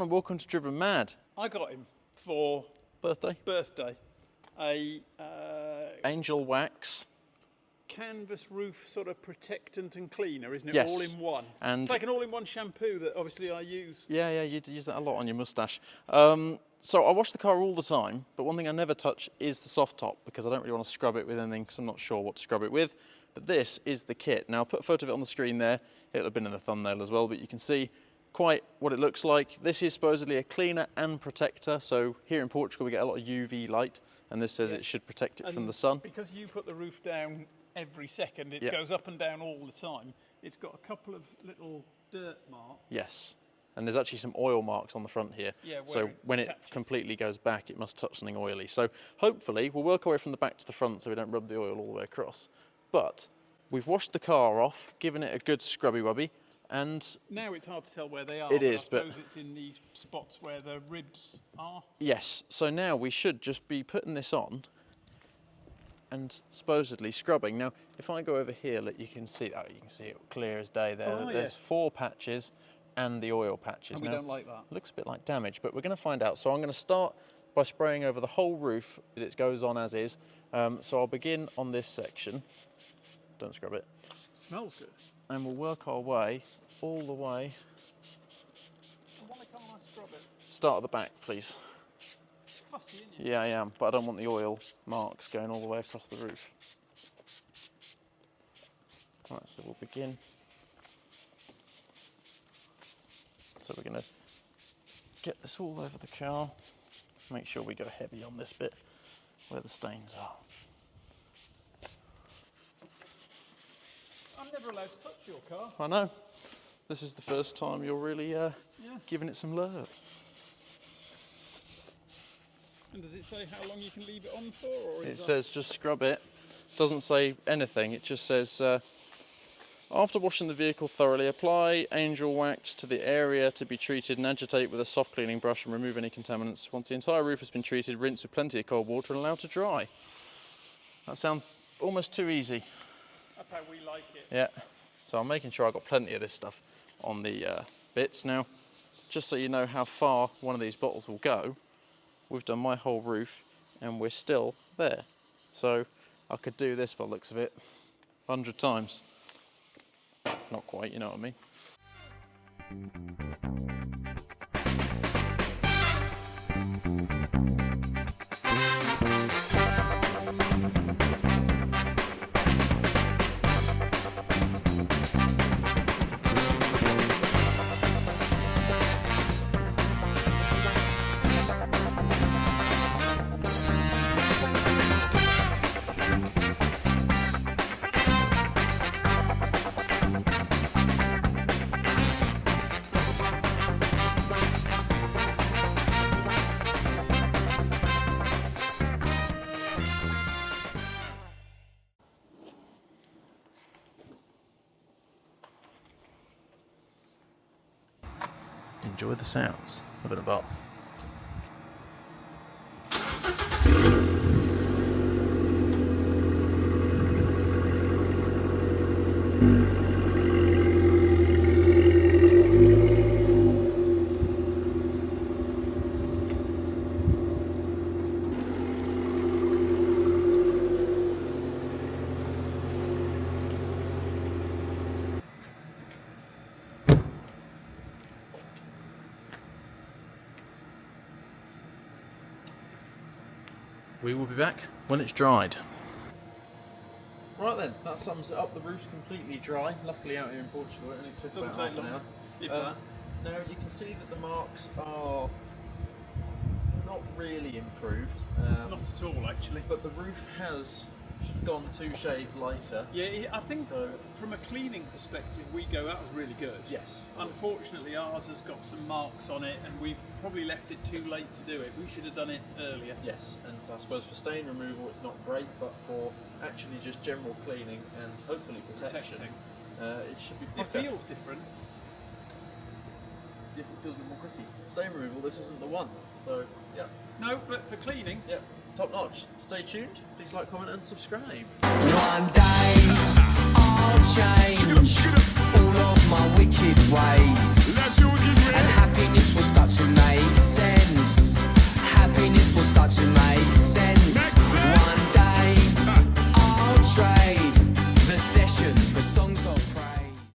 welcome to Drivenmad. I got him for Birthday. A Angelwax. canvas roof sort of protectant and cleaner, isn't it? Yes. All in one. And it's like an all-in-one shampoo that obviously I use. Yeah, you use that a lot on your moustache. So I wash the car all the time, but one thing I never touch is the soft top because I don't really want to scrub it with anything because I'm not sure what to scrub it with. But this is the kit. Now I'll put a photo of it on the screen there. It'll have been in the thumbnail as well, but you can see quite what it looks like. This is supposedly a cleaner and protector. So here in Portugal we get a lot of UV light, and this says it should protect it from the sun. Because you put the roof down every second, it goes up and down all the time. It's got a couple of little dirt marks. Yes. And there's actually some oil marks on the front here. Yeah, so when it completely goes back, it must touch something oily. So hopefully we'll work our way from the back to the front so we don't rub the oil all the way across. But we've washed the car off, given it a good scrubby wubby, and now it's hard to tell where they are. It is, I suppose it's in these spots where the ribs are. Yes. So now we should just be putting this on and supposedly scrubbing. Now, if I go over here, look, you can see it clear as day there. There's 4 patches and the oil patches. And we don't like that. Looks a bit like damage, but we're going to find out. So I'm going to start by spraying over the whole roof. It goes on as is. So I'll begin on this section. Don't scrub it. Smells good. And we'll work our way all the way. Why can't I scrub it? Start at the back, please. Fussy, isn't it? Yeah, I am, but I don't want the oil marks going all the way across the roof. Right, so we'll begin. So we're going to get this all over the car. Make sure we go heavy on this bit where the stains are. I'm never allowed to touch your car. I know. This is the first time you're really giving it some love. And does it say how long you can leave it on for? Or It says just scrub it. Doesn't say anything. It just says, after washing the vehicle thoroughly, apply Angelwax to the area to be treated and agitate with a soft cleaning brush and remove any contaminants. Once the entire roof has been treated, rinse with plenty of cold water and allow to dry. That sounds almost too easy. That's how we like it. Yeah. So I'm making sure I've got plenty of this stuff on the bits. Now, just so you know how far one of these bottles will go, we've done my whole roof and we're still there. So I could do this by the looks of it 100 times. Not quite, you know what I mean. Enjoy the sounds of an bath. We will be back when it's dried. Right then, that sums it up. The roof's completely dry. Luckily out here in Portugal it only took about half an hour. Now you can see that the marks are not really improved. Not at all, actually. But the roof has gone 2 shades lighter. Yeah, I think from a cleaning perspective, we go, that was really good. Yes. Unfortunately, ours has got some marks on it, and we've probably left it too late to do it. We should have done it earlier. Yes, and so I suppose for stain removal it's not great, but for actually just general cleaning and hopefully protection, it should be quicker. It feels different. Yes, it feels a bit more grippy. Stain removal, this isn't the one. So, yeah. No, but for cleaning, yeah, top notch. Stay tuned. Please like, comment, and subscribe. One day I'll change all of my wicked ways.